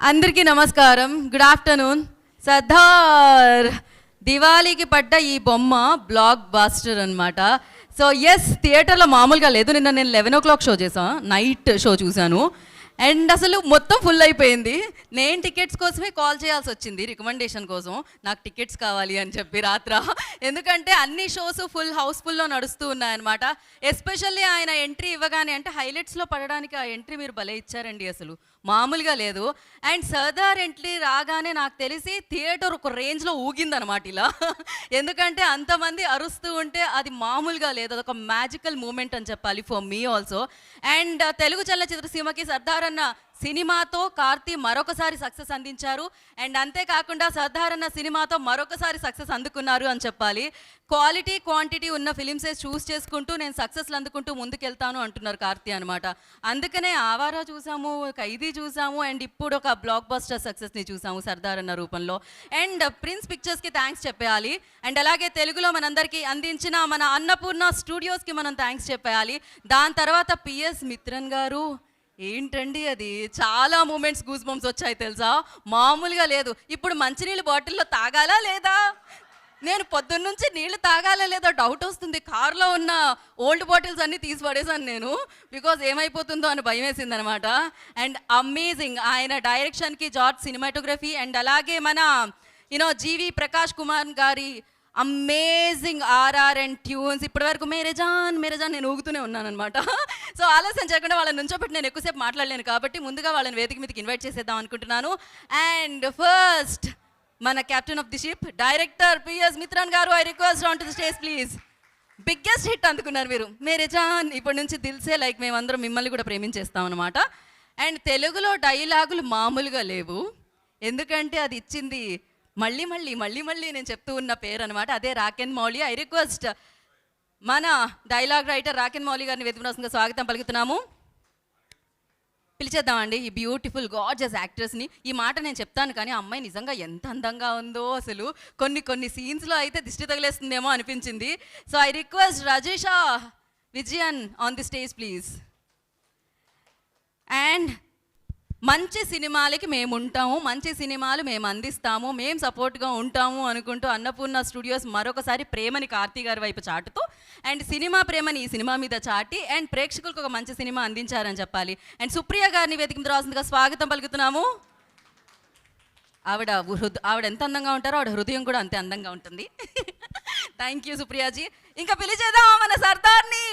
అందరికీ నమస్కారం. Good afternoon. Sardar దివాళీకి పడ్డ ఈ బొమ్మ బ్లాక్ బాస్టర్ అనమాట. సో ఎస్, థియేటర్లో మామూలుగా లేదు. నిన్న నేను 11 o'clock షో చేసాను, నైట్ షో చూశాను. అండ్ అసలు మొత్తం ఫుల్ అయిపోయింది. నేను టికెట్స్ కోసమే కాల్ చేయాల్సి వచ్చింది, రికమెండేషన్ కోసం. నాకు టికెట్స్ కావాలి అని చెప్పి రాత్ర. ఎందుకంటే అన్ని షోస్ ఫుల్ హౌస్ఫుల్లో నడుస్తూ ఉన్నాయన్నమాట. ఎస్పెషల్లీ ఆయన ఎంట్రీ ఇవ్వగానే, అంటే హైలైట్స్లో పడడానికి ఆ ఎంట్రీ మీరు భలే ఇచ్చారండి, అసలు మామూలుగా లేదు. అండ్ సర్దార్ ఎంట్రీ రాగానే నాకు తెలిసి థియేటర్ ఒక రేంజ్లో ఊగిందనమాట ఇలా. ఎందుకంటే అంతమంది అరుస్తూ ఉంటే అది మామూలుగా లేదు. అదొక మ్యాజికల్ మూమెంట్ అని చెప్పాలి for me also. And Telugu చలనచిత్ర సీమకి సర్దార్ అన్న సినిమాతో కార్తీ మరొకసారి సక్సెస్ అందించారు. అండ్ అంతేకాకుండా సర్దార్ అన్న సినిమాతో మరొకసారి సక్సెస్ అందుకున్నారు అని చెప్పాలి. క్వాలిటీ క్వాంటిటీ ఉన్న ఫిలిమ్సే చూస్ చేసుకుంటూ నేను సక్సెస్లు అందుకుంటూ ముందుకెళ్తాను అంటున్నారు కార్తీ అనమాట. అందుకనే ఆవారా చూసాము, ఖైదీ చూసాము, అండ్ ఇప్పుడు ఒక బ్లాక్ బస్టర్ సక్సెస్ని చూసాము సర్దార్ అన్న రూపంలో. అండ్ ప్రిన్స్ పిక్చర్స్కి థ్యాంక్స్ చెప్పేయాలి. అండ్ అలాగే తెలుగులో మనందరికీ అందించిన మన అన్నపూర్ణ స్టూడియోస్కి మనం థ్యాంక్స్ చెప్పేయాలి. దాని తర్వాత పిఎస్ మిత్రన్ గారు, ఏంటండి అది, చాలా మూమెంట్స్ గూస్ బంప్స్ వచ్చాయి తెలుసా, మామూలుగా లేదు. ఇప్పుడు మంచినీళ్ళు బాటిల్లో తాగాలా లేదా, నేను పొద్దున్నుంచి నీళ్ళు తాగాలా లేదా డౌట్ వస్తుంది. కార్లో ఉన్న ఓల్డ్ బాటిల్స్ అన్నీ తీసి పడేసాను నేను, బికాజ్ ఏమైపోతుందో అని భయం వేసింది అనమాట. అండ్ అమేజింగ్ ఆయన డైరెక్షన్కి, జార్జ్ సినిమాటోగ్రఫీ, అండ్ అలాగే మన జీవి ప్రకాష్ కుమార్ గారి అమేజింగ్ ఆర్ఆర్ అండ్ ట్యూన్స్. ఇప్పటి వరకు మేరే జాన్ నేను ఊగుతూనే ఉన్నాను అనమాట. సో ఆలస్యం చేయకుండా వాళ్ళని నుంచోబెట్టి నేను ఎక్కువసేపు మాట్లాడలేను కాబట్టి ముందుగా వాళ్ళని వేదిక మీదకి ఇన్వైట్ చేసేద్దాం అనుకుంటున్నాను. అండ్ ఫస్ట్ మన captain of the ship, director PS Mithran garu, I request on to the stage please. Biggest hit అందుకున్నారు మీరు, మేరే జాన్. ఇప్పటి నుంచి దిల్సే లైక్ మేమందరం మిమ్మల్ని కూడా ప్రేమించేస్తాం అనమాట. అండ్ తెలుగులో డైలాగులు మామూలుగా లేవు, ఎందుకంటే అది ఇచ్చింది మళ్ళీ మళ్ళీ మళ్ళీ మళ్ళీ నేను చెప్తూ ఉన్న పేరు అనమాట, అదే రాకెన్ మౌలి. ఐ రిక్వెస్ట్ మన డైలాగ్ రైటర్ రాకెన్ మౌలి గారిని వేదికగా స్వాగతం పలుకుతున్నాము. పిలిచేద్దామండి ఈ బ్యూటిఫుల్ గార్జియస్ యాక్ట్రెస్ని. ఈ మాట నేను చెప్తాను కానీ అమ్మాయి నిజంగా ఎంత అందంగా ఉందో అసలు. కొన్ని సీన్స్లో అయితే దిష్టి తగిలేస్తుందేమో అనిపించింది. So I request Rajisha Vijayan on the stage please. And మంచి సినిమాలకి మేము ఉంటాము, మంచి సినిమాలు మేము అందిస్తాము, మేము సపోర్ట్గా ఉంటాము అనుకుంటూ అన్నపూర్ణ స్టూడియోస్ మరొకసారి ప్రేమని కార్తీ గారి వైపు చాటుతూ, అండ్ సినిమా ప్రేమని ఈ సినిమా మీద చాటి, అండ్ ప్రేక్షకులకు ఒక మంచి సినిమా అందించారని చెప్పాలి. అండ్ సుప్రియ గారిని వేదిక మీద రావాల్సిందిగా స్వాగతం పలుకుతున్నాము. ఆవిడ ఎంత అందంగా ఉంటారో ఆవిడ హృదయం కూడా అంతే అందంగా ఉంటుంది. Thank you Supriya ji. ఇంకా పిలిచేద్దాం మన సర్దార్ని.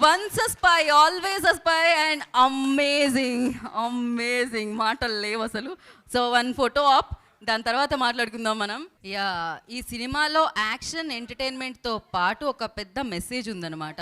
Once a spy always a spy and amazing మాటలు లేవు అసలు. సో వన్ ఫోటో ఆప్, దాని తర్వాత మాట్లాడుకుందాం మనం. ఈ సినిమాలో యాక్షన్ ఎంటర్టైన్మెంట్తో పాటు ఒక పెద్ద మెసేజ్ ఉందన్నమాట.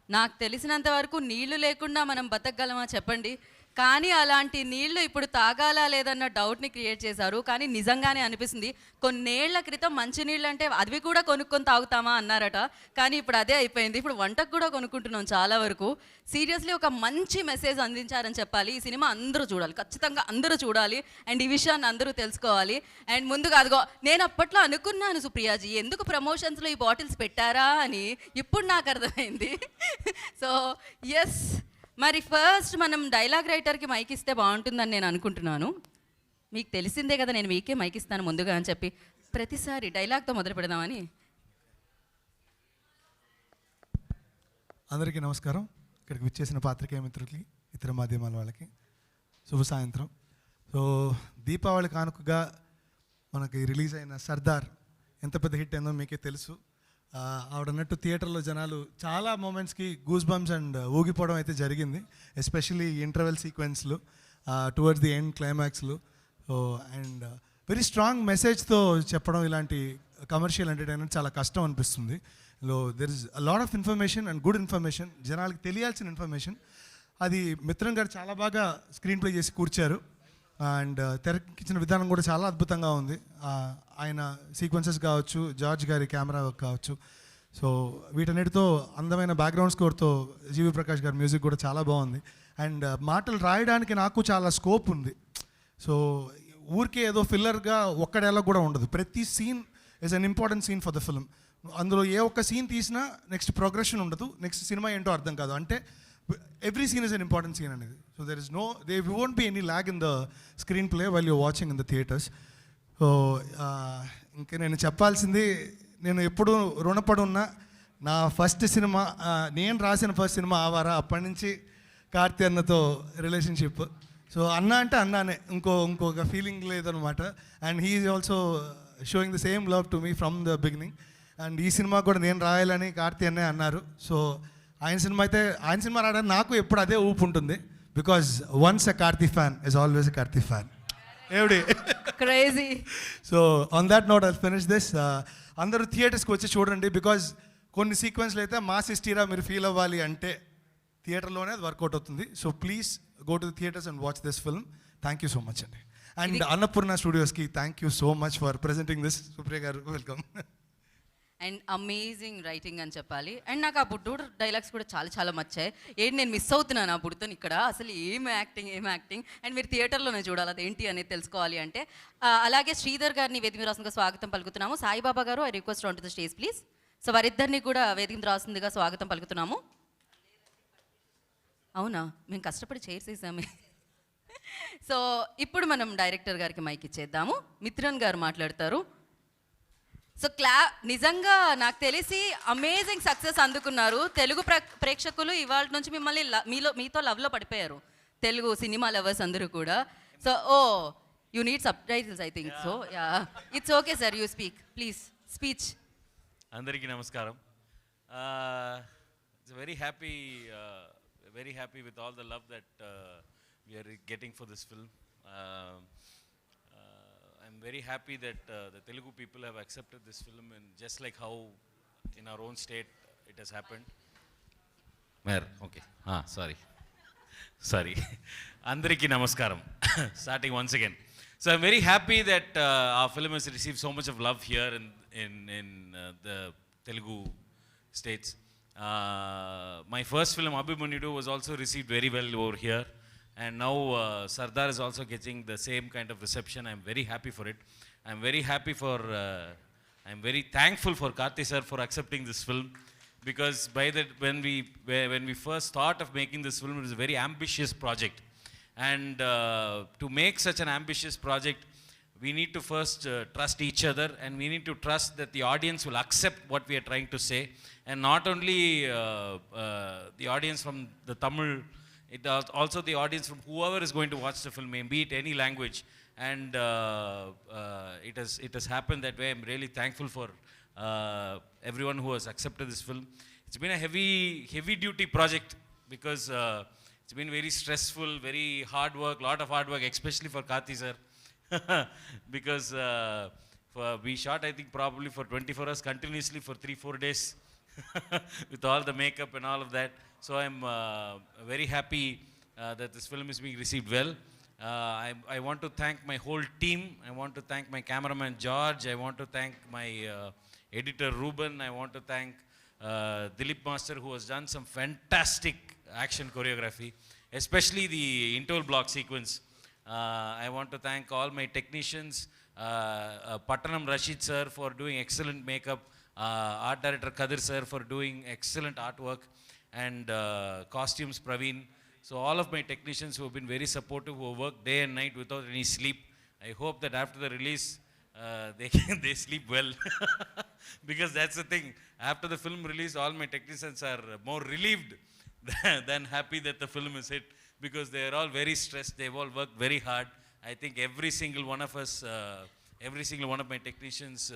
నాకు తెలిసినంత వరకు నీళ్లు లేకుండా మనం బతకగలమా చెప్పండి, కానీ అలాంటి నీళ్లు ఇప్పుడు తాగాలా లేదన్న డౌట్ని క్రియేట్ చేశారు. కానీ నిజంగానే అనిపిస్తుంది, కొన్నేళ్ల క్రితం మంచినీళ్ళు అంటే అవి కూడా కొనుక్కొని తాగుతామా అన్నారట, కానీ ఇప్పుడు అదే అయిపోయింది. ఇప్పుడు వంటకు కూడా కొనుక్కుంటున్నాం చాలా వరకు. సీరియస్లీ ఒక మంచి మెసేజ్ అందించారని చెప్పాలి. ఈ సినిమా అందరూ చూడాలి, ఖచ్చితంగా అందరూ చూడాలి. అండ్ ఈ విషయాన్ని అందరూ తెలుసుకోవాలి. అండ్ ముందుగా అదిగో నేను అప్పట్లో అనుకున్నాను సుప్రియాజీ ఎందుకు ప్రమోషన్స్లో ఈ బాటిల్స్ పెట్టారా అని, ఇప్పుడు నాకు అర్థమైంది. సో ఎస్, మరి ఫస్ట్ మనం డైలాగ్ రైటర్కి మైక్ ఇస్తే బాగుంటుందని నేను అనుకుంటున్నాను. మీకు తెలిసిందే కదా నేను మీకే మైక్ ఇస్తాను ముందుగా అని చెప్పి, ప్రతిసారి డైలాగ్తో మొదలు పెడదామని. అందరికీ నమస్కారం. ఇక్కడికి విచ్చేసిన పాత్రికేయ మిత్రులకి, ఇతర మాధ్యమాల వాళ్ళకి శుభ సాయంత్రం. సో దీపావళి కానుకగా మనకి రిలీజ్ అయిన సర్దార్ ఎంత పెద్ద హిట్ అయిందో మీకే తెలుసు. ఆవిడన్నట్టు థియేటర్లో జనాలు చాలా మూమెంట్స్కి గూస్ బంప్స్ అండ్ ఊగిపోవడం అయితే జరిగింది, ఎస్పెషల్లీ ఇంటర్వెల్ సీక్వెన్స్లు, టువర్డ్స్ ది ఎండ్ క్లైమాక్స్లు. సో అండ్ వెరీ స్ట్రాంగ్ మెసేజ్తో చెప్పడం ఇలాంటి కమర్షియల్ ఎంటర్టైన్మెంట్ చాలా కష్టం అనిపిస్తుంది. There is a lot of information and good information, జనాలకి తెలియాల్సిన ఇన్ఫర్మేషన్. అది మిత్రన్ గారు చాలా బాగా స్క్రీన్ ప్లే చేసి కూర్చారు. అండ్ తెరకిచ్చిన విధానం కూడా చాలా అద్భుతంగా ఉంది. ఆయన సీక్వెన్సెస్ కావచ్చు, జార్జ్ గారి కెమెరా వర్క్ కావచ్చు. సో వీటన్నిటితో అందమైన బ్యాక్గ్రౌండ్ స్కోర్తో జీవి ప్రకాష్ గారి మ్యూజిక్ కూడా చాలా బాగుంది. అండ్ మాటలు రాయడానికి నాకు చాలా స్కోప్ ఉంది. సో ఊరికే ఏదో ఫిల్లర్గా ఒక్క డైలాగ్ కూడా ఉండదు. ప్రతి scene is an important scene for the film. అందులో ఏ ఒక్క సీన్ తీసినా నెక్స్ట్ ప్రోగ్రెషన్ ఉండదు, నెక్స్ట్ సినిమా ఏంటో అర్థం కాదు. అంటే every scene is an important scene అనేది. So So there won't be any lag in the screenplay while you're watching in the theaters. So ఇంకా నేను చెప్పాల్సింది, నేను ఎప్పుడు రుణపడి ఉన్నా నా ఫస్ట్ సినిమా, నేను రాసిన ఫస్ట్ సినిమా ఆవారా, అప్పటి నుంచి కార్తీ అన్నతో రిలేషన్షిప్. సో అన్న అంటే అన్నానే, ఇంకొక ఫీలింగ్ లేదనమాట. And he is also showing the same love to me from the beginning. And ఈ సినిమా కూడా నేను రాయాలని కార్తీ అన్నే అన్నారు. సో ఆయన సినిమా రాయడానికి నాకు ఎప్పుడు అదే ఊపు ఉంటుంది. Because once a Karthi fan is always a Karthi fan. ఏమిటి crazy. So on that note I'll finish this. అందరూ థియేటర్స్కి వచ్చి చూడండి. బికాజ్ కొన్ని సీక్వెన్స్లు అయితే మాస్ హిస్టరీరా మీరు ఫీల్ అవ్వాలి అంటే థియేటర్లోనే అది వర్కౌట్ అవుతుంది. So please go to the theatres and watch this film. Thank you so much అండి. అండ్ అన్నపూర్ణ స్టూడియోస్కి thank you so much for presenting this. Supriya గారు వెల్కమ్. అండ్ అమేజింగ్ రైటింగ్ అని చెప్పాలి. అండ్ నాకు ఆ బుడ్డోడు డైలాగ్స్ కూడా చాలా చాలా నచ్చాయి. ఏంటి నేను మిస్ అవుతున్నాను ఆ బుడ్డతో ఇక్కడ, అసలు ఏం యాక్టింగ్. అండ్ మీరు థియేటర్లోనే చూడాలి అదేంటి అనేది తెలుసుకోవాలి అంటే. అలాగే శ్రీధర్ గారిని వేదిక రాసిందిగా స్వాగతం పలుకుతున్నాము. సాయిబాబా గారు, I request on to the stage please. So వారిద్దరిని కూడా వేదిక రాసిందిగా స్వాగతం పలుకుతున్నాము. అవునా, మేము కష్టపడి చైర్స్ వేసామే. సో ఇప్పుడు మనం డైరెక్టర్ గారికి మైక్ ఇచ్చేద్దాము. మిత్రన్ గారు మాట్లాడతారు. సో నిజంగా నాకు తెలిసి అమేజింగ్ సక్సెస్ అందుకున్నారు. తెలుగు ప్రేక్షకులు ఇవాళ నుంచి మిమ్మల్ని మీతో లవ్లో పడిపోయారు, తెలుగు సినిమా లవర్స్ అందరూ కూడా. So you need subtitles I think. So yeah, it's okay sir, you speak please. Speech. అందరికీ నమస్కారం. It's very happy with all the love that we are getting for this film. I'm very happy that the Telugu people have accepted this film, and just like how in our own state it has happened. Where? Okay. Sorry. Andariki namaskaram. Starting once again. So I'm very happy that our film has received so much of love here in the Telugu states. My first film Abhimanyu was also received very well over here. And now Sardar is also getting the same kind of reception. I'm very happy for it. I'm very thankful for Karthi sir for accepting this film, because when we first thought of making this film, it was a very ambitious project. And to make such an ambitious project, we need to first trust each other, and we need to trust that the audience will accept what we are trying to say. And not only the audience from the Tamil, it also the audience from whoever is going to watch the film, be it any language. And it has happened that way. I'm really thankful for everyone who has accepted this film. It's been a heavy duty project, because it's been very stressful, very hard work, especially for Karthi sir. Because we shot, I think, probably for 24 hours continuously for 3-4 days with all the makeup and all of that. So I'm very happy that this film is being received well. I want to thank my whole team. I want to thank my cameraman George. I want to thank my editor Ruben. I want to thank Dilip Master, who has done some fantastic action choreography, especially the interval block sequence. I want to thank all my technicians, Pattanam Rashid sir for doing excellent makeup, art director Kadir sir for doing excellent artwork, and costumes Praveen. So all of my technicians who have been very supportive, who have worked day and night without any sleep. I hope that after the release they sleep well. Because that's the thing, after the film release, all my technicians are more relieved than happy that the film is hit, because they are all very stressed. They've all worked very hard. I think every single one of us, every single one of my technicians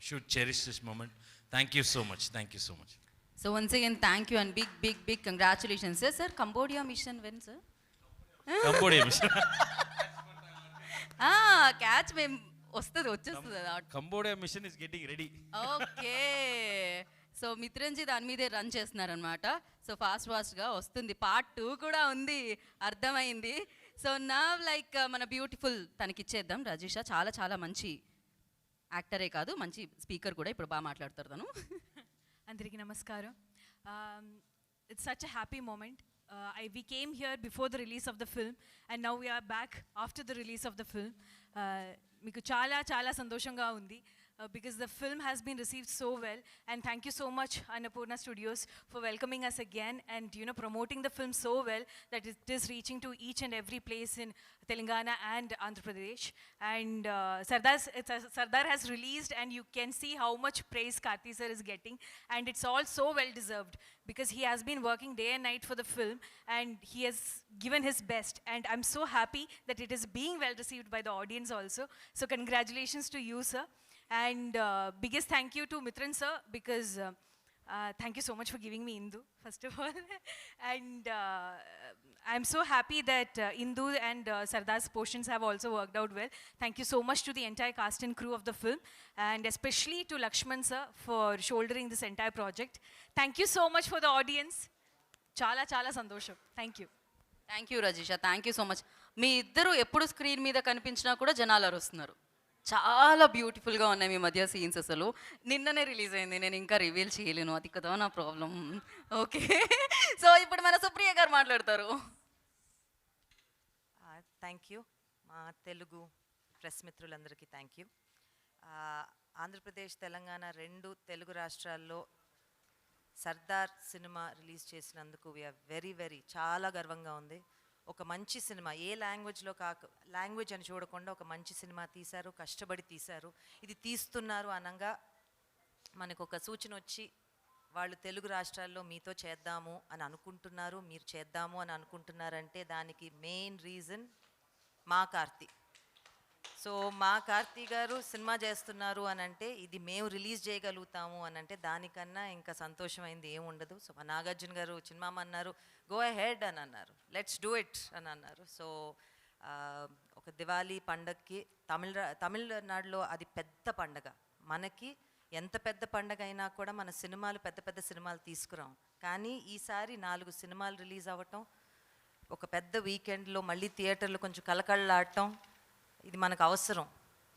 should cherish this moment. Thank you so much. So once again, thank you and big congratulations, sir. Sir, Cambodia mission when, sir? Cambodia mission. Catch me. వచ్చేస్తుంది. Cambodia mission is getting ready. Okay. So Mithran ji దాని మీదే run చేస్తున్నారనమాట. So ఫాస్ట్గా వస్తుంది. Part 2 కూడా ఉంది, అర్థమైంది. So నా లైక్ మన బ్యూటిఫుల్ తనకిచ్చేద్దాం. రాజేషా చాలా చాలా మంచి యాక్టరే కాదు, మంచి స్పీకర్ కూడా. ఇప్పుడు బాగా మాట్లాడతారు తను. అందరికీ నమస్కారం. It's such a happy moment. We came here before the release of the film, and now we are back after the release of the film. మీకు చాలా చాలా సంతోషంగా ఉంది. because the film has been received so well. And thank you so much, Annapurna Studios, for welcoming us again and promoting the film so well that it is reaching to each and every place in Telangana and Andhra Pradesh. And Sardar has released, and you can see how much praise Karthi sir is getting, and it's all so well deserved because he has been working day and night for the film, and he has given his best. And I'm so happy that it is being well received by the audience also. So congratulations to you, sir. And biggest thank you to Mitran sir, because thank you so much for giving me Indu, first of all. And I'm so happy that Indu and Sardar's portions have also worked out well. Thank you so much to the entire cast and crew of the film, and especially to Lakshman sir for shouldering this entire project. Thank you so much for the audience. Chala chala santosham. Thank you. Thank you Rajisha, thank you so much. మీ ఇద్దరు ఎప్పుడు screen మీద కనిపించినా కూడా జనాలు అరుస్తున్నారు. చాలా బ్యూటిఫుల్గా ఉన్నాయి మీ మధ్య సీన్స్. అసలు నిన్ననే రిలీజ్ అయింది, నేను ఇంకా రివీల్ చేయలేను, అది కదా నా ప్రాబ్లం. ఓకే, సో ఇప్పుడు మన సుప్రియ గారు మాట్లాడతారు. థ్యాంక్ యూ మా తెలుగు ప్రెస్ మిత్రులందరికీ థ్యాంక్ యూ. ఆంధ్రప్రదేశ్ తెలంగాణ రెండు తెలుగు రాష్ట్రాల్లో సర్దార్ సినిమా రిలీజ్ చేసినందుకు వీఆర్ వెరీ చాలా గర్వంగా ఉంది. ఒక మంచి సినిమా, ఏ లాంగ్వేజ్లో లాంగ్వేజ్ అని చూడకుండా ఒక మంచి సినిమా తీశారు, కష్టపడి తీశారు. ఇది తీస్తున్నారు అనగా మనకు ఒక సూచన వచ్చి వాళ్ళు తెలుగు రాష్ట్రాల్లో మీతో చేద్దాము అని అనుకుంటున్నారు, మీరు చేద్దాము అని అనుకుంటున్నారంటే దానికి మెయిన్ రీజన్ మా కార్తీ. సో మా కార్తీ గారు సినిమా చేస్తున్నారు అని అంటే ఇది మేము రిలీజ్ చేయగలుగుతాము అని అంటే దానికన్నా ఇంకా సంతోషమైంది ఏమి ఉండదు. సో మా నాగార్జున గారు చిన్నమామ అన్నారు, గో అహెడ్ అని అన్నారు, లెట్స్ డూ ఇట్ అని అన్నారు. సో ఒక దివాళీ పండగకి తమిళనాడులో అది పెద్ద పండగ. మనకి ఎంత పెద్ద పండగ అయినా కూడా మన సినిమాలు పెద్ద సినిమాలు తీసుకురాం, కానీ ఈసారి 4 సినిమాలు రిలీజ్ అవ్వటం, ఒక పెద్ద వీకెండ్లో మళ్ళీ థియేటర్లు కొంచెం కలకళ్ళాడటం, ఇది మనకు అవసరం.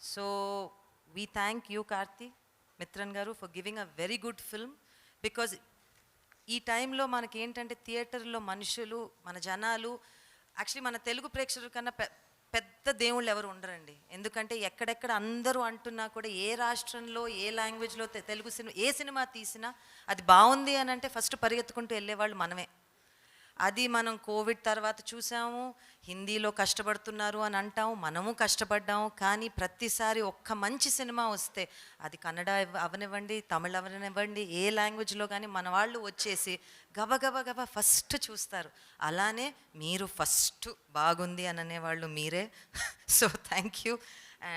So we thank you Karthi Mithran గారు for giving a very good film. Because ఈ టైంలో మనకి ఏంటంటే థియేటర్లో మనుషులు, మన జనాలు, యాక్చువల్లీ మన తెలుగు ప్రేక్షకుల కన్నా పెద్ద దేవుళ్ళు ఎవరు ఉండరండి. ఎందుకంటే ఎక్కడెక్కడ అందరూ అంటున్నా కూడా ఏ రాష్ట్రంలో ఏ లాంగ్వేజ్లో తెలుగు సినిమా ఏ సినిమా తీసినా అది బాగుంది అని అంటే ఫస్ట్ పరిగెత్తుకుంటూ వెళ్ళేవాళ్ళు మనమే. అది మనం కోవిడ్ తర్వాత చూసాము, హిందీలో కష్టపడుతున్నారు అని అంటాము, మనము కష్టపడ్డాము. కానీ ప్రతిసారి ఒక్క మంచి సినిమా వస్తే అది కన్నడ అవనివ్వండి, తమిళ అవనివ్వండి, ఏ లాంగ్వేజ్లో కానీ మన వాళ్ళు వచ్చేసి గబ ఫస్ట్ చూస్తారు. అలానే మీరు ఫస్ట్ బాగుంది అని అనేవాళ్ళు మీరే. So thank you.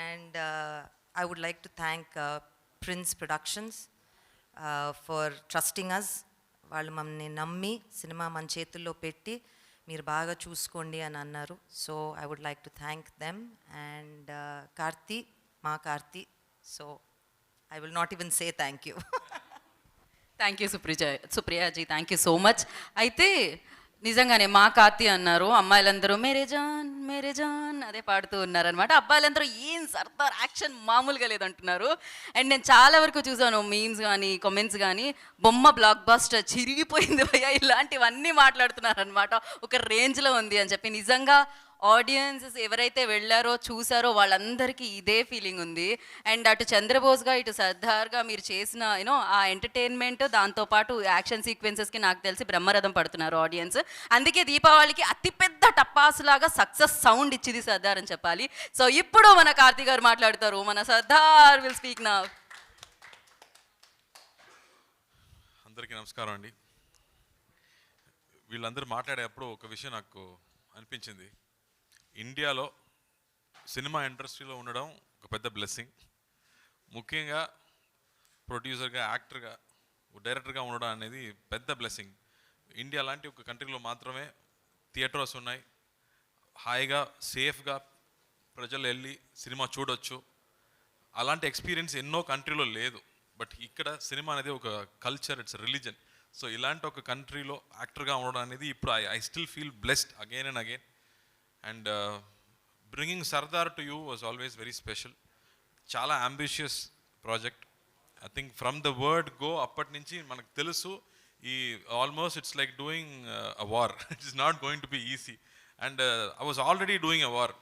And I would like to thank Prince Productions for trusting us. వాళ్ళు మమ్మల్ని నమ్మి సినిమా మన చేతుల్లో పెట్టి మీరు బాగా చూసుకోండి అని అన్నారు. So I would like to thank them. And Karthi, మా Karthi, so I will not even say thank you. Thank you Supriya ji, thank you so much. అయితే నిజంగానే మా కార్తీ అన్నారు, అమ్మాయిలందరూ మేరే జాన్ అదే పాడుతూ ఉన్నారనమాట. అబ్బాయిలందరూ ఏం సర్దార్ యాక్షన్ మామూలుగా లేదంటున్నారు. అండ్ నేను చాలా వరకు చూసాను మీమ్స్ కానీ కామెంట్స్ కానీ, బొమ్మ బ్లాక్ బాస్టర్ చిరిగిపోయింది భయ్యా ఇలాంటివన్నీ మాట్లాడుతున్నారనమాట. ఒక రేంజ్లో ఉంది అని చెప్పి. నిజంగా ఆడియన్సెస్ ఎవరైతే వెళ్ళారో చూసారో వాళ్ళందరికీ ఇదే ఫీలింగ్ ఉంది. అండ్ అటు చంద్రబోస్గా ఇటు సర్దార్గా మీరు చేసిన ఆ ఎంటర్టైన్మెంట్, దాంతోపాటు యాక్షన్ సీక్వెన్సెస్కి నాకు తెలిసి బ్రహ్మరథం పడుతున్నారు ఆడియన్స్. అందుకే దీపావళికి అతిపెద్ద టపాసులాగా సక్సెస్ సౌండ్ ఇచ్చింది సర్దార్ అని చెప్పాలి. సో ఇప్పుడు మన కార్తీ గారు మాట్లాడతారు. మన సర్దార్ విల్ స్పీక్ నౌ. అందరికీ నమస్కారం అండి. వీళ్ళందరూ మాట్లాడేటప్పుడు ఒక విషయం నాకు అనిపించింది. ఇండియాలో సినిమా ఇండస్ట్రీలో ఉండడం ఒక పెద్ద బ్లెస్సింగ్. ముఖ్యంగా ప్రొడ్యూసర్గా, యాక్టర్గా, డైరెక్టర్గా ఉండడం అనేది పెద్ద బ్లెస్సింగ్. ఇండియా లాంటి ఒక కంట్రీలో మాత్రమే థియేటర్స్ ఉన్నాయి. హాయిగా సేఫ్గా ప్రజలు వెళ్ళి సినిమా చూడొచ్చు. అలాంటి ఎక్స్పీరియన్స్ ఎన్నో కంట్రీలో లేదు. బట్ ఇక్కడ సినిమా అనేది ఒక కల్చర్, ఇట్స్ రిలీజన్. సో ఇలాంటి ఒక కంట్రీలో యాక్టర్గా ఉండడం అనేది ఇప్పుడు I still feel blessed again and again. And bringing Sardar to you was always very special. చాలా ambitious project. I think from the word go అప్పటి నుంచి మనకు తెలుసు ఈ almost it's like doing a war. It is not going to be easy. And I was already doing a war.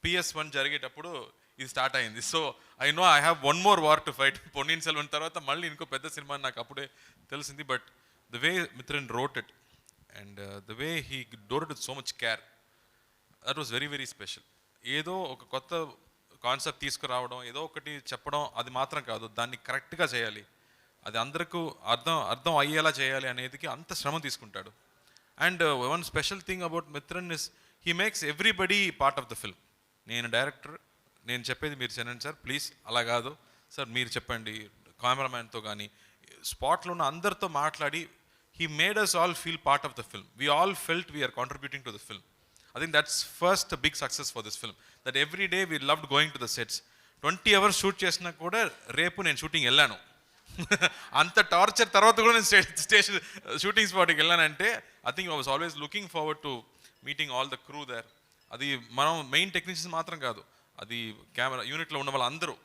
PS1 జరిగేటప్పుడు ఇది start అయింది. So I know I have one more war to fight. Ponniyin Selvan తర్వాత మళ్ళీ ఇంకో పెద్ద cinema నాకు అప్పుడే తెలిసింది. But the way Mithran wrote it and the way he door it with so much care, that was very very special. ఏదో ఒక కొత్త కాన్సెప్ట్ తీసుకురావడం, ఏదో ఒకటి చెప్పడం అది మాత్రం కాదు, దాన్ని కరెక్ట్గా చేయాలి, అది అందరికీ అర్థం అయ్యేలా చేయాలి అనేది అంత శ్రమ తీసుకుంటాడు. And one special thing about Mithran is he makes everybody part of the film. నేను డైరెక్టర్, నేను చెప్పేది మీరు చేయండి సార్ ప్లీజ్, అలా కాదు సార్ మీరు చెప్పండి, కెమెరామ్యాన్తో కానీ స్పాట్లో ఉన్న అందరితో మాట్లాడి he made us all feel part of the film. We all felt we are contributing to the film. I think that's first a big success for this film. That every day we loved going to the sets. 20 hours shoot చేసినా కూడా రేపు నేను shooting వెళ్ళాను. అంత torture తర్వాత కూడా నేను station shooting స్పాట్కి వెళ్ళానంటే I think I was always looking forward to meeting all the crew there. అది మనం మెయిన్ టెక్నీషియన్స్ మాత్రం కాదు, అది కెమెరా యూనిట్లో ఉన్న వాళ్ళందరూ,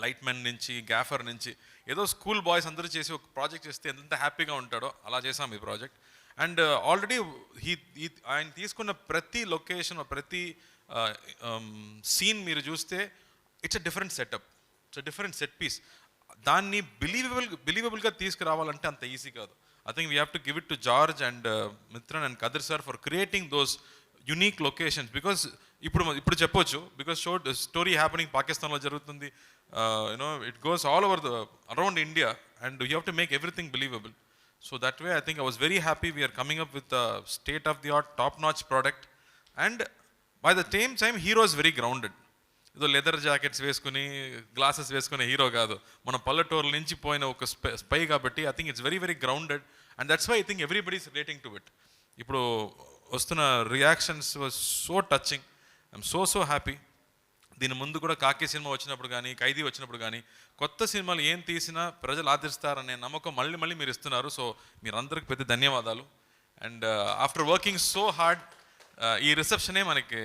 లైట్ మెన్ నుంచి గ్యాఫర్ నుంచి, ఏదో స్కూల్ బాయ్స్ అందరూ చేసి ఒక ప్రాజెక్ట్ చేస్తే ఎంత హ్యాపీగా ఉంటాడో అలా చేసాం ఈ ప్రాజెక్ట్. అండ్ ఆల్రెడీ ఆయన తీసుకున్న ప్రతి లొకేషన్, ప్రతి సీన్ మీరు చూస్తే it's a different setup, it's a different set piece. దాన్ని బిలీవబుల్గా తీసుకురావాలంటే అంత ఈజీ కాదు. I think we have to give it to George and Mithran and Kathir sir for creating those unique locations. Because ఇప్పుడు చెప్పొచ్చు, బికాస్ స్టోరీ హ్యాపెనింగ్ పాకిస్తాన్లో జరుగుతుంది, you know it goes all over around India and you have to make everything believable. So that way I think I was very happy we are coming up with state of the art top notch product. And by the same time hero is very grounded. ఏదో leather jackets వేసుకుని glasses వేసుకునే hero కాదు, మన పల్లెటూరుల నుంచి పోయిన ఒక spy కాబట్టి I think it's very very grounded and that's why I think everybody is relating to it. ఇప్పుడు వస్తున్న reactions was so touching. I'm so happy. దీని ముందు కూడా కాకి సినిమా వచ్చినప్పుడు కానీ, ఖైదీ వచ్చినప్పుడు కానీ, కొత్త సినిమాలు ఏం తీసినా ప్రజలు ఆదరిస్తారనే నమ్మకం మళ్ళీ మీరు ఇస్తున్నారు. సో మీరందరికీ పెద్ద ధన్యవాదాలు. And after working so hard, ఈ రిసెప్షనే మనకి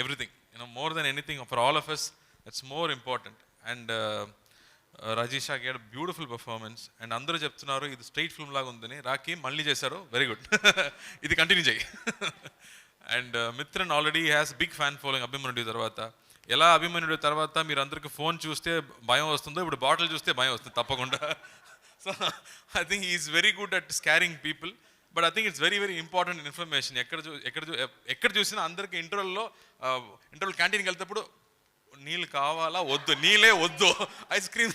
everything, you know more then anything for all of us, that's more important. And Rajisha gave beautiful performance. And అందరూ చెప్తున్నారు ఇది స్ట్రైట్ ఫిల్మ్ లాగా ఉందని. రాకీ మళ్ళీ చేశారు, వెరీ గుడ్. ఇది కంటిన్యూ చేయి. And Mithran already has big fan following అభిమన్యుడి తర్వాత. ఎలా అభిమన్యుడి తర్వాత మీరు అందరికీ ఫోన్ చూస్తే భయం వస్తుందో, ఇప్పుడు బాటిల్ చూస్తే భయం వస్తుంది తప్పకుండా. So I think is very good at scarring people. But I think it's very very important information. ఎక్కడ చూసినా అందరికీ ఇంటర్వెల్లో క్యాంటీన్కి వెళ్తేప్పుడు నీళ్ళు కావాలా వద్దు, నీళ్ళే వద్దు, ఐస్ క్రీమ్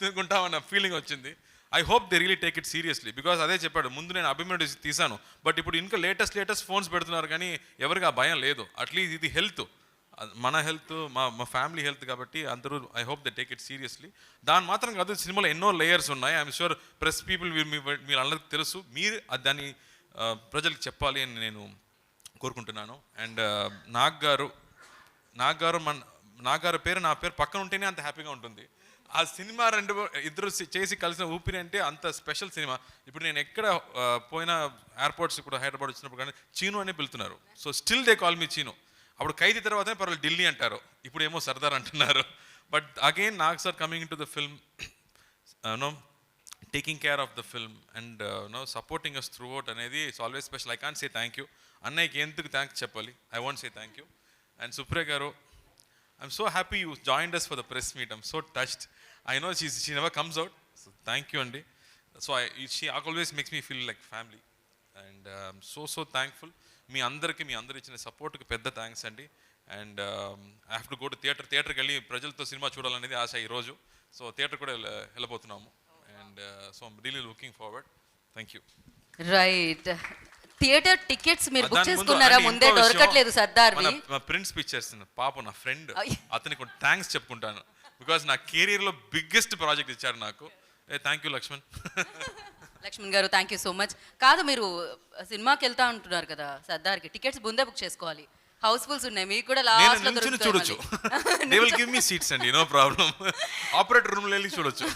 తినుకుంటామన్న ఫీలింగ్ వచ్చింది. I hope they really take it seriously. Because అదే చెప్పాడు, ముందు నేను అభిమన్యుడి తీశాను, బట్ ఇప్పుడు ఇంకా లేటెస్ట్ ఫోన్స్ పెడుతున్నారు కానీ ఎవరికి ఆ భయం లేదు. అట్లీస్ట్ ఇది హెల్త్, మన హెల్త్, మా ఫ్యామిలీ హెల్త్ కాబట్టి అందరూ I hope they take it seriously. దాని మాత్రం కాదు, సినిమాలో ఎన్నో లేయర్స్ ఉన్నాయి. ఐఎమ్ షూర్ ప్రెస్ పీపుల్ మీరు అందరికి తెలుసు, మీరు దాన్ని ప్రజలకు చెప్పాలి అని నేను కోరుకుంటున్నాను. అండ్ నాగ్ గారు పేరు నా పేరు పక్కన ఉంటేనే అంత హ్యాపీగా ఉంటుంది. ఆ సినిమా ఇద్దరు చేసి కలిసిన ఊపిరి అంటే అంత స్పెషల్ సినిమా. ఇప్పుడు నేను ఎక్కడ పోయినా ఎయిర్పోర్ట్స్, ఇప్పుడు హైదరాబాద్ వచ్చినప్పుడు కానీ చీను అని పిలుతున్నారు. So still they call me Cheenu. అప్పుడు ఖైదీ తర్వాతనే పర్వాలేదు ఢిల్లీ అంటారు, ఇప్పుడు ఏమో సర్దార్ అంటున్నారు. But again Nag sir coming in to the film, no taking care of the film and no supporting us throughout అనేది it's always special. I can't say thank you. అన్నయ్యకి ఎందుకు థ్యాంక్స్ చెప్పాలి, I want say thank you. And Supriya గారు, I'm so happy you joined us for the press meet. I'm so touched. I know she never comes out, so thank you అండి. So she always makes me feel like family and I'm so thankful. మీ అందరు ఇచ్చిన సపోర్ట్కి పెద్ద thanks అండి. And I have to go to థియేటర్కి వెళ్ళి ప్రజలతో cinema చూడాలనేది ఆశ ఈరోజు. So theatre కూడా వెళ్ళబోతున్నాము. And so I'm really looking forward. Thank you. Right, theatre tickets మీరు బుక్ చేసుకున్నారా? ముందే దొరకట్లేదు సర్దార్వి. మా ప్రిన్స్ పిక్చర్స్ పాప నా ఫ్రెండ్, అతనికి థ్యాంక్స్ చెప్పుకుంటాను. బికాస్ నా కెరీర్లో బిగ్గెస్ట్ ప్రాజెక్ట్ ఇచ్చారు నాకు. థ్యాంక్ యూ లక్ష్మణ్ గారు, థ్యాంక్ యూ సో మచ్. కాదు, మీరు సినిమాకి వెళ్తా ఉంటున్నారు కదా, సర్దార్కి టికెట్స్ ముందే బుక్ చేసుకోవాలి. హౌస్ఫుల్స్ ఉన్నాయి, మీకు కూడా లాస్ట్ లో చూడొచ్చు. They will give me seats అండి, నో ప్రాబ్లం. ఆపరేటర్ రూమ్ లో వెళ్ళి చూడొచ్చు.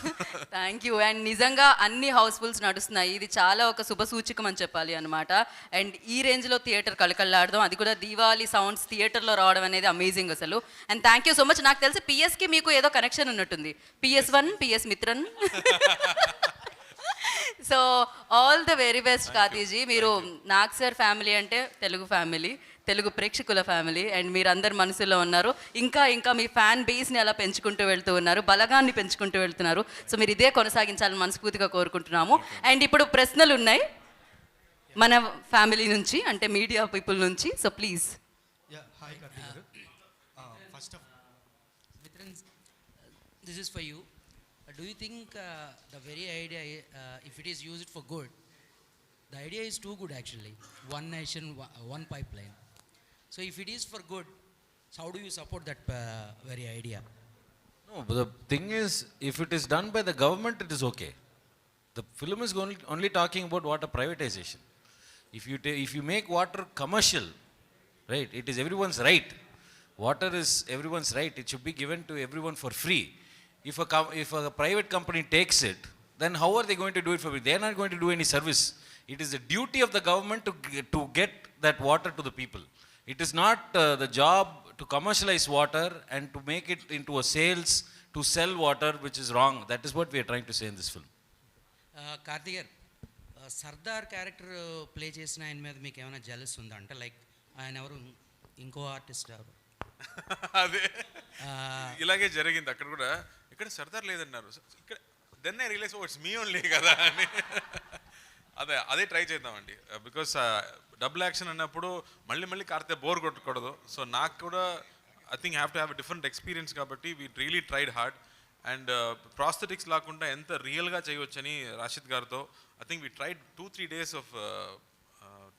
Thank you. అండ్ నిజంగా అన్ని హౌస్ఫుల్స్ నడుస్తున్నాయి. ఇది చాలా ఒక శుభ సూచకం అని చెప్పాలి అనమాట. అండ్ ఈ రేంజ్ లో థియేటర్ కళకళలాడడం, అది కూడా దీవాలి సౌండ్స్ థియేటర్లో రావడం అనేది అమేజింగ్ అసలు. And thank you so much. నాకు తెలిసి పిఎస్కి మీకు ఏదో కనెక్షన్ ఉన్నట్టుంది, PS1, PS Mithran. So all the very best Karthiji. మీరు నాగ్ సార్ ఫ్యామిలీ అంటే తెలుగు ఫ్యామిలీ, తెలుగు ప్రేక్షకుల ఫ్యామిలీ అండ్ మీరందరి మనసులో ఉన్నారు. ఇంకా ఇంకా మీ ఫ్యాన్ బేస్ని అలా పెంచుకుంటూ వెళ్తూ ఉన్నారు, బలగాన్ని పెంచుకుంటూ వెళ్తున్నారు. సో మీరు ఇదే కొనసాగించాలని మనస్ఫూర్తిగా కోరుకుంటున్నాము. అండ్ ఇప్పుడు ప్రశ్నలు ఉన్నాయి మన ఫ్యామిలీ నుంచి, అంటే మీడియా పీపుల్ నుంచి. So please. హాయ్ కార్తీ గారు. First of Mithran, this is for you. Do you think the very idea, if it is used for good, the idea is too good actually? One nation, one pipeline. So if it is for good, so how do you support that very idea? No, but the thing is, if it is done by the government, it is okay. The film is only talking about water privatization. If you make water commercial, right, it is everyone's right. Water is everyone's right. It should be given to everyone for free. If a private company takes it, then how are they going to do it for free? They are not going to do any service. It is the duty of the government to get that water to the people. It is not the job to commercialize water and to make it into a sales, to sell water, which is wrong. That is what we are trying to say in this film. Karthi garu, Sardar character play చేసిన ఆయన మీద మీకు ఏమైనా jealous ఉందా? అంటే like ఆయన ఎవరు, ఇంకో ఆర్టిస్ట్ ఎవరు? అదే ఇలాగే జరిగింది అక్కడ కూడా. ఇక్కడ సర్దార్ లేదన్నారు, ఇక్కడ then I realize it's me only కదా అని. అదే ట్రై చేద్దామండి. బికాస్ డబుల్ యాక్షన్ అన్నప్పుడు మళ్ళీ కార్తే బోర్ కొట్టకూడదు. సో నాకు కూడా I think have to have different experience కాబట్టి we really tried hard. And prosthetics లేకుండా ఎంత రియల్గా చేయవచ్చని రాషిద్ గారితో I think we tried 2-3 days of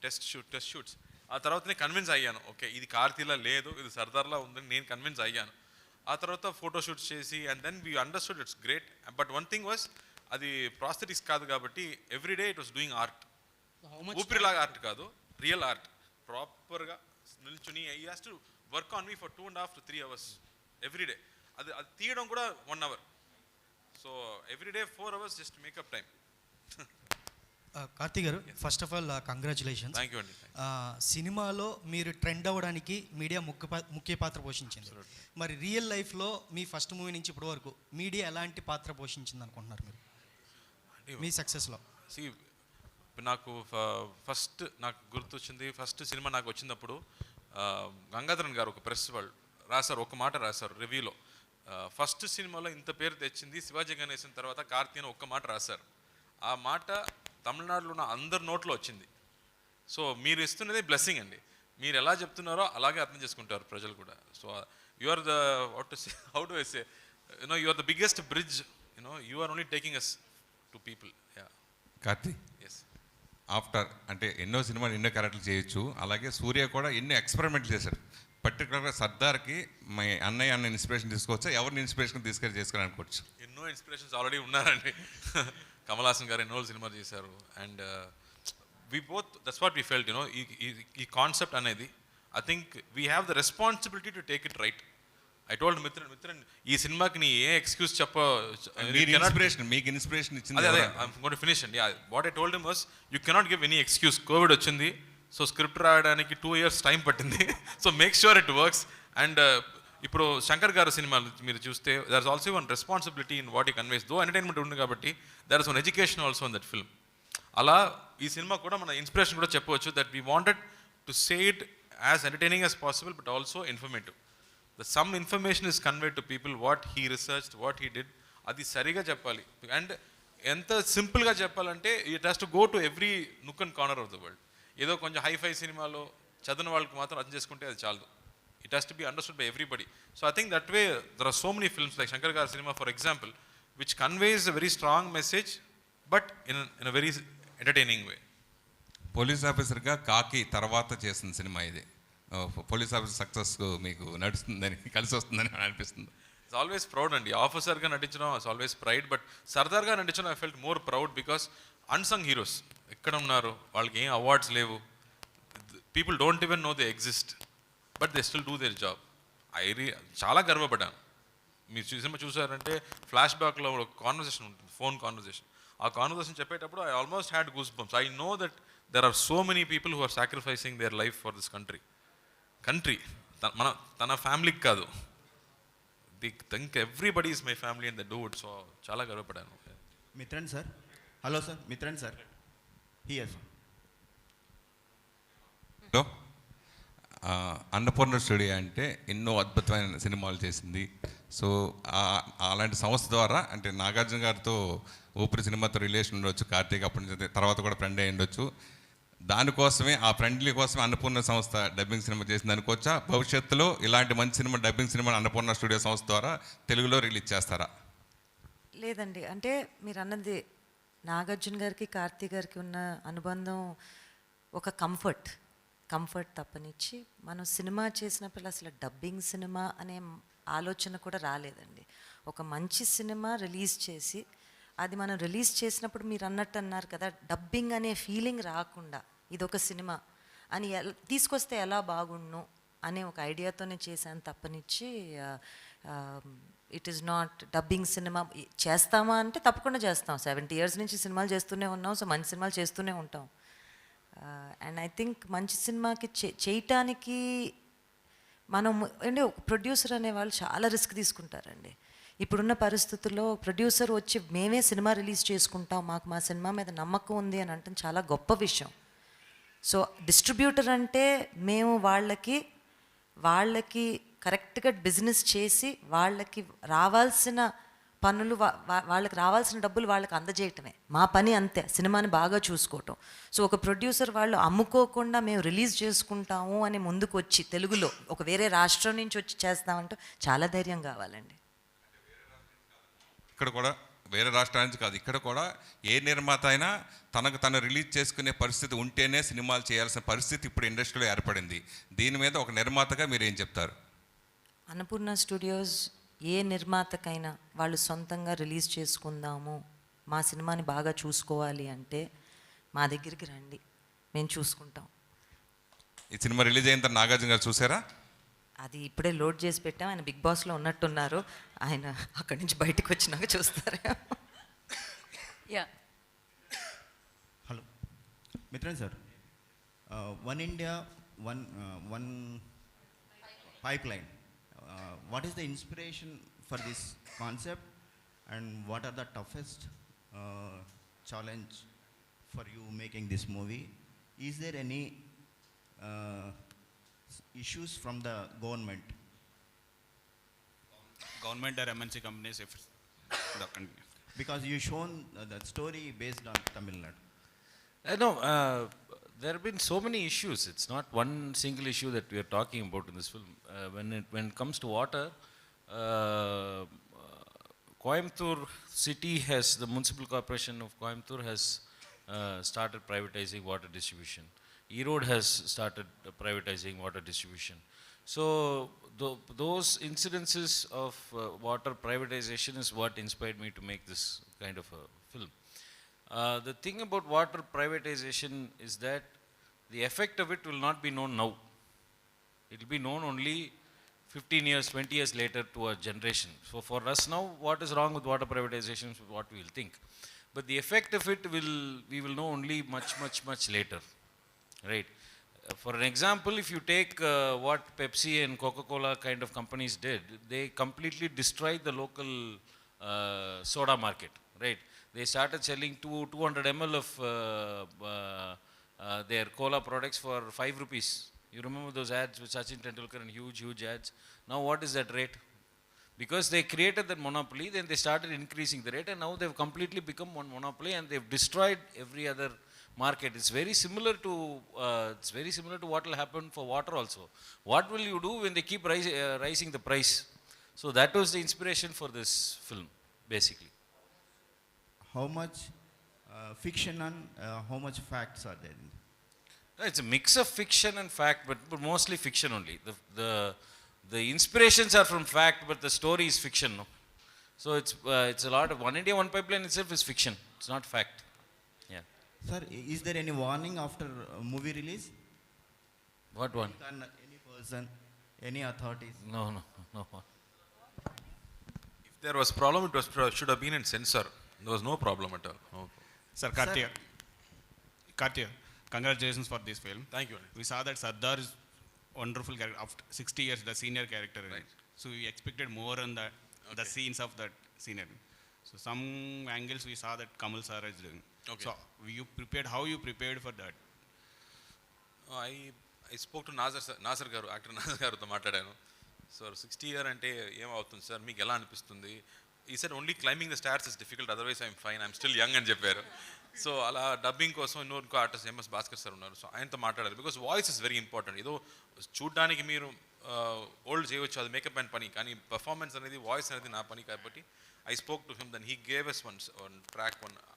test shoots. ఆ తర్వాతనే కన్విన్స్ అయ్యాను, ఓకే ఇది కార్తీలా లేదు, ఇది సర్దార్లా ఉందని నేను కన్విన్స్ అయ్యాను. ఆ తర్వాత ఫోటో షూట్స్ చేసి and then we understood it's great. But one thing was, అది ప్రాస్థెటిక్స్ కాదు కాబట్టి everyday it was doing art. ఊపిరిలాగా ఆర్ట్ కాదు, రియల్ ఆర్ట్. ప్రాపర్గా నిల్చుని I has to work on me for 2.5 to 3 hours everyday. అది తీయడం కూడా 1 hour. So everyday 4 hours just makeup time. Karthi గారు, first of all congratulations. Thank you అండి. సినిమాలో మీరు ట్రెండ్ అవ్వడానికి మీడియా ముఖ్య పాత్ర పోషించింది. మరి రియల్ లైఫ్లో మీ ఫస్ట్ మూవీ నుంచి ఇప్పటి వరకు మీడియా ఎలాంటి పాత్ర పోషించింది అనుకుంటున్నారు మీరు మీ సక్సెస్లో? నాకు ఫస్ట్ నాకు గుర్తొచ్చింది, ఫస్ట్ సినిమా నాకు వచ్చినప్పుడు గంగాధరన్ గారు ఒక ప్రెస్ వాళ్ళు రాశారు, ఒక మాట రాశారు రివ్యూలో. ఫస్ట్ సినిమాలో ఇంత పేరు తెచ్చింది శివాజీ గణేశన్ తర్వాత కార్తీ అని ఒక్క మాట రాశారు. ఆ మాట తమిళనాడులో ఉన్న అందరి నోట్లో వచ్చింది. సో మీరు ఇస్తున్నది బ్లెస్సింగ్ అండి. మీరు ఎలా చెప్తున్నారో అలాగే అర్థం చేసుకుంటారు ప్రజలు కూడా. So you are the what to say, how do I say, you are the biggest bridge, you are only taking us to people. Karthi, yes. After అంటే ఎన్నో సినిమాలు ఎన్నో క్యారెక్టర్లు చేయొచ్చు, అలాగే సూర్య కూడా ఎన్నో ఎక్స్పెరిమెంట్లు చేశాడు. పర్టికులర్గా సర్దార్కి మా అన్న ఇన్స్పిరేషన్ తీసుకోవచ్చా, ఎవరిని ఇన్స్పిరేషన్ తీసుకొని అనుకోవచ్చు? ఎన్నో ఇన్స్పిరేషన్స్ ఆల్రెడీ ఉన్నారండి. కమల్ హాసన్ గారు ఎన్నో సినిమాలు చేశారు. And we both that's what we felt, ఈ కాన్సెప్ట్ అనేది I think we have the responsibility to take it right. I told Mithran ఈ సినిమాకి నీ ఏ ఎక్స్క్యూజ్ మీకు ఇన్స్పిరేషన్ ఇచ్చింది? అదే ఐమ్ గోయింగ్ టు ఫినిష్ అండి. What I told him was you cannot give any excuse. Covid వచ్చింది, సో స్క్రిప్ట్ రాయడానికి 2 years time పట్టింది. So make sure it works. And ఇప్పుడు శంకర్ గారు సినిమాలు మీరు చూస్తే there is also one responsibility in what ఈ కన్వేస్. దో ఎంటర్టైన్మెంట్ ఉంది కాబట్టి there is one education also in that film. అలా ఈ సినిమా కూడా మన ఇన్స్పిరేషన్ కూడా చెప్పవచ్చు, that we wanted to say it as entertaining as possible but also informative. Some information is convey to people, what he researched, what he did, అది సరిగా చెప్పాలి. అండ్ ఎంత సింపుల్గా చెప్పాలంటే it has to go to every nook and corner of the world. ఏదో కొంచెం hi-fi సినిమాలో చదివిన వాళ్ళకి మాత్రం అర్థం చేసుకుంటే అది చాలు. It has to be understood by everybody. So I think that way there are so many films like Shankar Gar cinema, for example, which conveys a very strong message, but in a very entertaining way. Police ఆఫీసర్గా కాకి తర్వాత చేసిన cinema ఇది. Police officer success మీకు నడుస్తుందని, కలిసి వస్తుందని అనిపిస్తుంది? It's always proud అండి. ఆఫీసర్గా నటించడం ఇట్స్ ఆల్వేస్ ప్రైడ్, బట్ సర్దార్గా నటించడం I felt more proud because unsung heroes ఎక్కడ ఉన్నారు, వాళ్ళకి ఏం అవార్డ్స్ లేవు, people don't even know they exist, but they still do their job. చాలా గర్వపడ్డాను. మీరు సినిమా చూసారంటే ఫ్లాష్ బ్యాక్లో ఒక కాన్వర్సేషన్ ఉంటుంది, ఫోన్ కాన్వర్సేషన్. ఆ కాన్వర్సేషన్ చెప్పేటప్పుడు I almost had goose bumps. I know that there are so many people who are sacrificing their life for this country. తన ఫ్యామిలీకి కాదు, they think everybody is my family and they do it. So చాలా గర్వపడ్డాను. Mithran sir, hello sir, Mithran sir, here sir. Hello, Annapurna studio అంటే ఎన్నో అద్భుతమైన సినిమాలు చేసింది. సో అలాంటి సంస్థ ద్వారా అంటే నాగార్జున గారితో ఊపిరి సినిమాతో రిలేషన్ ఉండొచ్చు, కార్తీక్ అప్పటి నుంచి తర్వాత కూడా ఫ్రెండ్ అయ్యి ఉండొచ్చు. దానికోసమే ఆ ఫ్రెండ్లీ కోసమే అన్నపూర్ణ సంస్థ డబ్బింగ్ సినిమా చేసింది అనుకోవచ్చా? భవిష్యత్తులో ఇలాంటి మంచి cinema dubbing cinema Annapurna studio సంస్థ ద్వారా తెలుగులో రిలీజ్ చేస్తారా? లేదండి, అంటే మీరు అన్నది నాగార్జున గారికి కార్తీక్ గారికి ఉన్న అనుబంధం ఒక కంఫర్ట్ తప్పనిచ్చి మనం సినిమా చేసినప్పుడు అసలు డబ్బింగ్ సినిమా అనే ఆలోచన కూడా రాలేదండి. ఒక మంచి సినిమా రిలీజ్ చేసి అది మనం రిలీజ్ చేసినప్పుడు మీరు అన్నట్టు అన్నారు కదా, డబ్బింగ్ అనే ఫీలింగ్ రాకుండా ఇదొక సినిమా అని తీసుకొస్తే ఎలా బాగుండును అనే ఒక ఐడియాతోనే చేశాను తప్పనిచ్చి ఇట్ ఈస్ నాట్ డబ్బింగ్ సినిమా. చేస్తామా అంటే తప్పకుండా చేస్తాం. 70 years నుంచి సినిమాలు చేస్తూనే ఉన్నాం. సో మంచి సినిమాలు చేస్తూనే ఉంటాం. అండ్ ఐ థింక్ మంచి సినిమాకి చేయటానికి మనం అంటే ఒక ప్రొడ్యూసర్ అనేవాళ్ళు చాలా రిస్క్ తీసుకుంటారండి. ఇప్పుడున్న పరిస్థితుల్లో ప్రొడ్యూసర్ వచ్చి మేమే సినిమా రిలీజ్ చేసుకుంటాం, మాకు మా సినిమా మీద నమ్మకం ఉంది అని అంటే చాలా గొప్ప విషయం. సో డిస్ట్రిబ్యూటర్ అంటే మేము వాళ్ళకి కరెక్ట్గా బిజినెస్ చేసి వాళ్ళకి రావాల్సిన పనులు వాళ్ళకి రావాల్సిన డబ్బులు వాళ్ళకి అందజేయటమే మా పని, అంతే. సినిమాని బాగా చూసుకోవటం. సో ఒక ప్రొడ్యూసర్ వాళ్ళు అమ్ముకోకుండా మేము రిలీజ్ చేసుకుంటాము అని ముందుకు వచ్చి తెలుగులో ఒక వేరే రాష్ట్రం నుంచి వచ్చి చేస్తామంటూ చాలా ధైర్యం కావాలండి. ఇక్కడ కూడా వేరే రాష్ట్రాల నుంచి కాదు, ఇక్కడ కూడా ఏ నిర్మాత అయినా తను రిలీజ్ చేసుకునే పరిస్థితి ఉంటేనే సినిమాలు చేయాల్సిన పరిస్థితి ఇప్పుడు ఇండస్ట్రీలో ఏర్పడింది. దీని మీద ఒక నిర్మాతగా మీరు ఏం చెప్తారు? అన్నపూర్ణ స్టూడియోస్ ఏ నిర్మాతకైనా వాళ్ళు సొంతంగా రిలీజ్ చేసుకుందాము, మా సినిమాని బాగా చూసుకోవాలి అంటే మా దగ్గరికి రండి, మేము చూసుకుంటాం. ఈ సినిమా రిలీజ్ అయిన తర్వాత నాగార్జున గారు చూసారా? అది ఇప్పుడే లోడ్ చేసి పెట్టాం. ఆయన బిగ్ బాస్లో ఉన్నట్టున్నారు. ఆయన అక్కడి నుంచి బయటకు వచ్చినాక చూస్తారు. Yeah, hello Mithran sir, one India one pipe line, what is the inspiration for this concept and what are the toughest challenge for you making this movie? Is there any issues from the government or MNC companies if the country? Because you shown that story based on Tamil Nadu. No, there have been so many issues. It's not one single issue that we are talking about in this film. When it comes to water, Coimbatore city the municipal corporation of Coimbatore has started privatizing water distribution. Erode has started privatizing water distribution. So those incidences of water privatization is what inspired me to make this kind of a film. The thing about water privatization is that the effect of it will not be known now. It will be known only 15 years, 20 years later to our generation. So for us now, what is wrong with water privatization is what we will think. But the effect of it we will know only much later, right? For an example, if you take what Pepsi and Coca-Cola kind of companies did, they completely destroyed the local soda market, right? They started selling 200 ml of their cola products for 5 rupees. You remember those ads with Sachin Tendulkar and huge ads? Now what is that rate? Because they created that monopoly, then they started increasing the rate, and now they've completely become one monopoly and they've destroyed every other market. It's very similar to what will happen for water also. What will you do when they keep rising the price? So that was the inspiration for this film, basically. How much fiction and how much facts are there? It's a mix of fiction and fact, but mostly fiction only. The inspirations are from fact, but the story is fiction. No? So it's a lot of One India, One Pipeline itself is fiction. It's not fact. Yeah. Sir, is there any warning after movie release? What one? Any person, any authorities? No. If there was problem, it should have been in censor. There was no problem at all. No. Sir, Karthi, congratulations for this film. Thank you. We saw that Sardar is wonderful character. After 60 years, the senior character. Right. So we expected more on the scenes of that scenery. So some angles we saw that Kamal sir is doing. Okay. So how you prepared for that? I spoke to Nassar గారు, actor Nassar గారితో మాట్లాడాను. Sir 60 year అంటే ఏమవుతుంది sir, మీకు ఎలా అనిపిస్తుంది? ఈ sir only climbing the stars is difficult, otherwise I'm fine, I'm still young అని చెప్పారు. సో అలా డబ్బింగ్ కోసం ఇంకో ఆర్టిస్ట్ ఎంఎస్ భాస్కర్ సార్ ఉన్నారు. సో ఆయనతో మాట్లాడారు. Because voice is very important. ఏదో చూడ్డానికి మీరు ఓల్డ్ చేయవచ్చు, అది మేకప్ అండ్ పని, కానీ పర్ఫార్మెన్స్ అనేది, వాయిస్ అనేది నా పని కాబట్టి I spoke to him, then he gave us one track,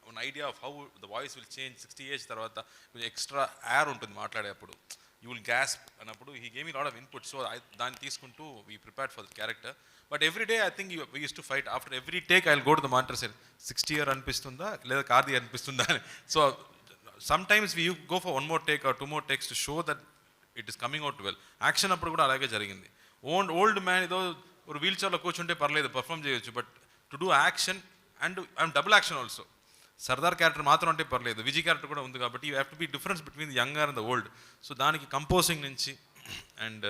one idea of how the voice will change 60 years తర్వాత కొంచెం ఎక్స్ట్రా ఎయిర్ ఉంటుంది మాట్లాడేటప్పుడు, you will gasp అన్నప్పుడు he gave me a lot of input. So దాన్ని తీసుకుంటూ we prepared for the character. But every day I think we used to fight. After every take I'll go to the monitor and say 60 year అనిపిస్తుందా లేదా కార్తీ అనిపిస్తుందా అని. So sometimes we go for one more take or two more takes to show that it is coming out well. Action అప్పుడు కూడా అలాగే జరిగింది. Old man ఏదో ఒక వీల్ చైర్లో కూర్చుంటే పర్లేదు, పర్ఫామ్ చేయొచ్చు. But to do action and double action also. Sardar character మాత్రం అంటే పర్లేదు, విజయ్ క్యారెక్టర్ కూడా ఉంది కాబట్టి you have to be difference between the younger and the old. So దానికి కంపోజింగ్ నుంచి and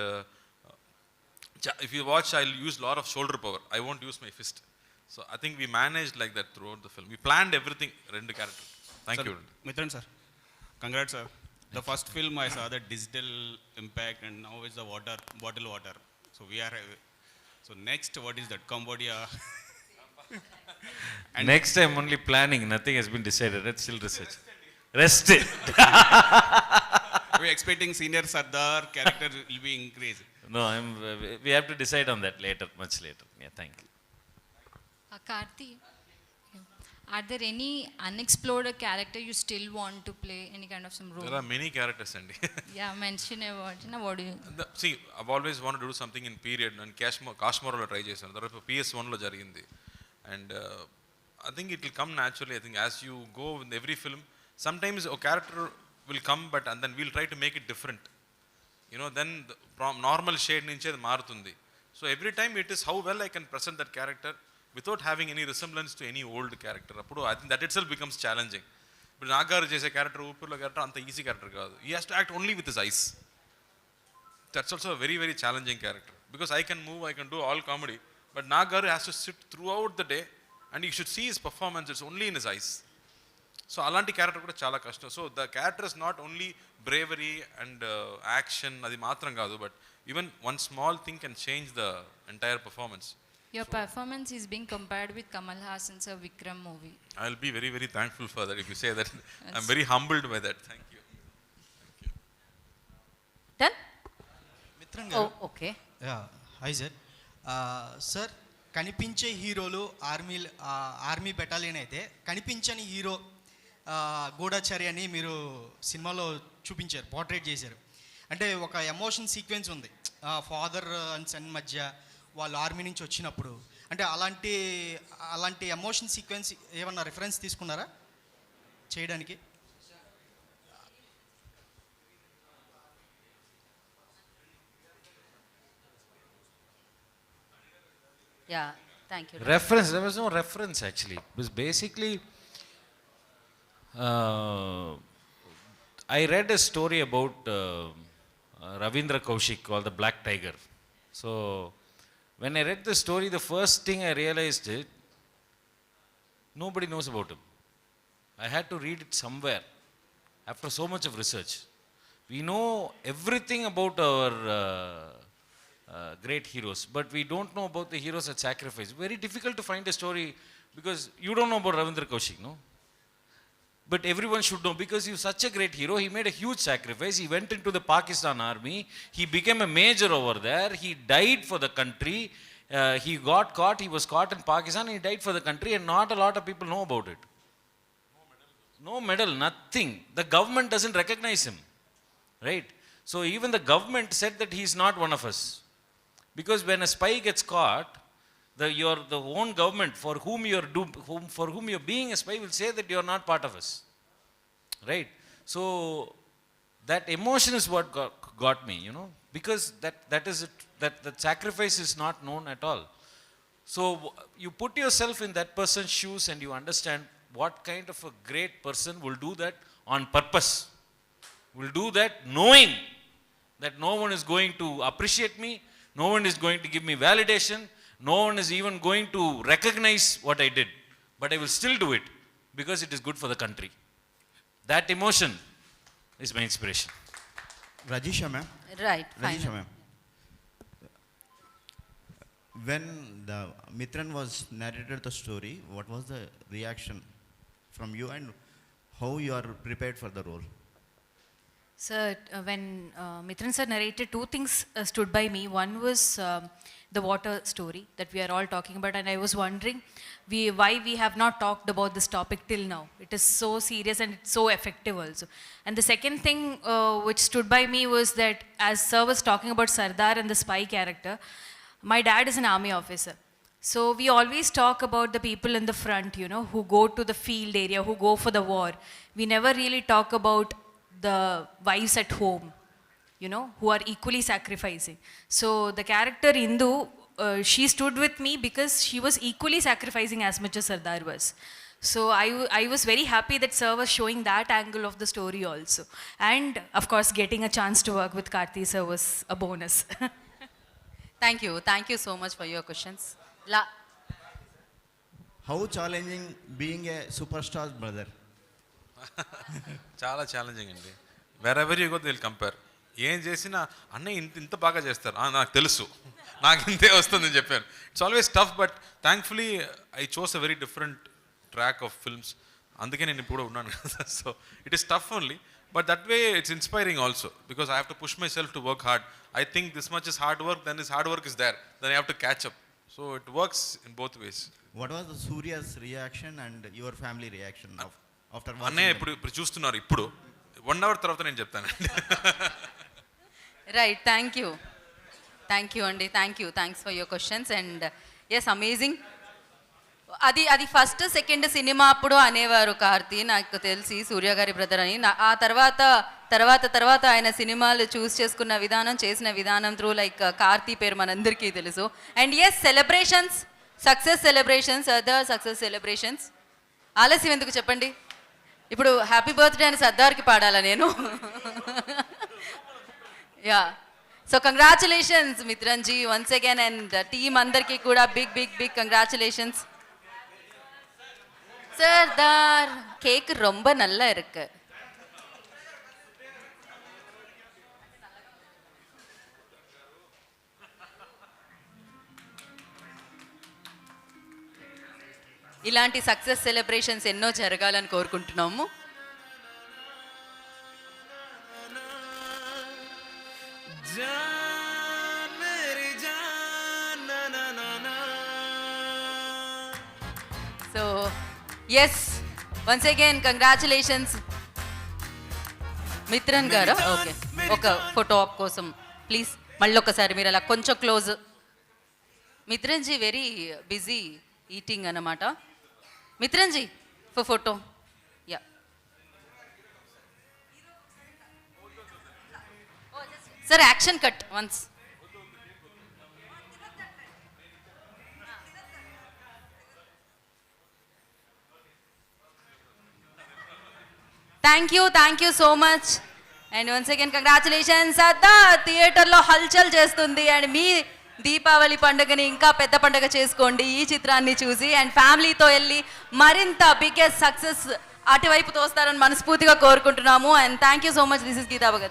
if you watch I will use lot of shoulder power, I won't use my fist. So I think we manage like that throughout the film. We planned everything, రెండు character. Thank you. Mithran sir, congrats sir. The first film I saw the digital impact, and now is the bottle water. So we are, so next what is that, Cambodia? And next time only planning, nothing has been decided. Let's still research. Rest it. We are expecting senior Sardar character will be increased. No, we have to decide on that later, much later. Yeah, thank you. Karthi, are there any unexplored character you still want to play, any kind of some role? There are many characters and Yeah, mention about, what do you... See, I've always wanted to do something in period, and Kashmir try chesanu. Tarvata PS1 lo jarigindi. And I think it will come naturally. I think as you go in every film, sometimes a character will come, and then we'll try to make it different. You know, then from normal shade nunchi adi maarutundi. So every time it is how well I can present that character without having any resemblance to any old character. Appudu I think that itself becomes challenging. But Nagaru chese character, Uppurlo character anta easy character kaadu. He has to act only with his eyes. That's also a very, very challenging character. Because I can move, I can do all comedy. But Nagaru has to sit throughout the day, and you should see his performance, it's only in his eyes. So alanti character kuda chala kashtam. So the character is not only bravery and action, adi matram kaadu, but even one small thing can change the entire performance. Your performance is being compared with Kamal Hassan's Vikram movie. I'll be very, very thankful for that if you say that. I'm very humbled by that. Thank you. Done? Mithran Oh, గారు. okay. Hi sir. Sir, కనిపించే హీరోలు army battalion అయితే, కనిపించని hero గూఢాచారి అని మీరు సినిమాలో చూపించారు, portrait చేశారు. అంటే ఒక ఎమోషన్ సీక్వెన్స్ ఉంది ఫాదర్ అండ్ సన్ మధ్య, వాళ్ళు ఆర్మీ నుంచి వచ్చినప్పుడు. అంటే అలాంటి ఎమోషన్ సీక్వెన్స్ ఏమన్నా రిఫరెన్స్ తీసుకున్నారా చేయడానికి? Yeah, thank you. Reference, there was no reference actually. It was basically, I read a story about Ravindra Kaushik called The Black Tiger. So when I read the story, the first thing I realized is nobody knows about him. I had to read it somewhere after so much of research. We know everything about our great heroes, but we don't know about the heroes that sacrifice. Very difficult to find a story because you don't know about Ravindra Kaushik, no? But everyone should know because he was such a great hero. He made a huge sacrifice. He went into the Pakistan army. He became a major over there. He died for the country. He got caught. He was caught in Pakistan. He died for the country, and not a lot of people know about it. No medal, nothing. The government doesn't recognize him, right? So even the government said that he's not one of us. Because when a spy gets caught, the own government for whom you're being a spy will say that you're not part of us, right? So that emotion is what got me, you know, because that sacrifice is not known at all. So you put yourself in that person's shoes and you understand what kind of a great person will do that on purpose, will do that knowing that no one is going to appreciate me, no one is going to give me validation, no one is even going to recognize what I did, but I will still do it because it is good for the country. That emotion is my inspiration. Rajisha ma'am. Right, fine. Rajisha ma'am. When the Mitran was narrated the story, what was the reaction from you and how you are prepared for the role? Sir, when Mithran sir narrated, two things stood by me. One was the water story that we are all talking about, and I was wondering why we have not talked about this topic till now. It is so serious and it's so effective also. And the second thing which stood by me was that as sir was talking about Sardar and the spy character, my dad is an army officer. So we always talk about the people in the front, you know, who go to the field area, who go for the war. We never really talk about the wives at home, you know, who are equally sacrificing. So the character Indu, she stood with me because she was equally sacrificing as much as Sardar was. So I was very happy that sir was showing that angle of the story also. And of course, getting a chance to work with Karthi sir was a bonus. Thank you so much for your questions. How challenging being a superstar brother? చాలా challenging అండి. Wear ever you go they will compare. ఏం చేసినా అన్నయ్య ఇంత బాగా చేస్తారు, నాకు తెలుసు, నాకు ఇంతే వస్తుందని చెప్పాను. It's always tough, but thankfully I chose a very different track of films. అందుకే నేను ఇప్పుడు ఉన్నాను కదా. So it is tough only, but that way it's inspiring also, because I have to push my self to work hard. I think this much is hard work, then this hard work is there. Then I have to catch up. So it works in both ways. What was the Surya's reaction and your family reaction after watching? అన్నయ్య ఇప్పుడు చూస్తున్నారు, ఇప్పుడు 1 hour తర్వాత నేను చెప్తానండి. Right, thank you అండి, thanks for your questions. And yes, amazing. అది first second సినిమా అప్పుడు అనేవారు కార్తీ, నాకు తెలిసి సూర్య గారి బ్రదర్ అని. ఆ తర్వాత ఆయన సినిమాలు చూస్ చేసుకున్న విధానం, చేసిన విధానం త్రూ లైక్ కార్తీ పేరు మనందరికీ తెలుసు. And yes, celebrations, success celebrations, Sardar success celebrations. ఆలస్యం ఎందుకు చెప్పండి, ఇప్పుడు హ్యాపీ బర్త్డే అని సర్దార్కి పాడాలా నేను? Yeah, so congratulations Mithran ji once again, and team అందరికీ కూడా బిగ్ కంగ్రాచులేషన్స్. சர்தார், கேக் ரொம்ப நல்லா இருக்கு. ఇలాంటి సక్సెస్ సెలబ్రేషన్స్ ఎన్నో జరగాలని కోరుకుంటున్నాము. So yes, once again congratulations Mithran గారు. ఓకే, ఒక ఫోటో ఆప్ కోసం ప్లీజ్ మళ్ళీ ఒకసారి మీరు అలా కొంచెం close. Mithran ji very busy eating అన్నమాట. Mithran ji for photo. Yeah, sir action cut once. Thank you so much. And once again congratulations. Sardar థియేటర్లో హల్చల్ చేస్తుంది, అండ్ మీ దీపావళి పండుగని ఇంకా పెద్ద పండుగ చేసుకోండి ఈ చిత్రాన్ని చూసి. అండ్ ఫ్యామిలీతో వెళ్ళి మరింత బిగ్గెస్ట్ సక్సెస్ అటువైపు తోస్తారని మనస్ఫూర్తిగా కోరుకుంటున్నాము. And thank you so much. This is Geeta Bhagat.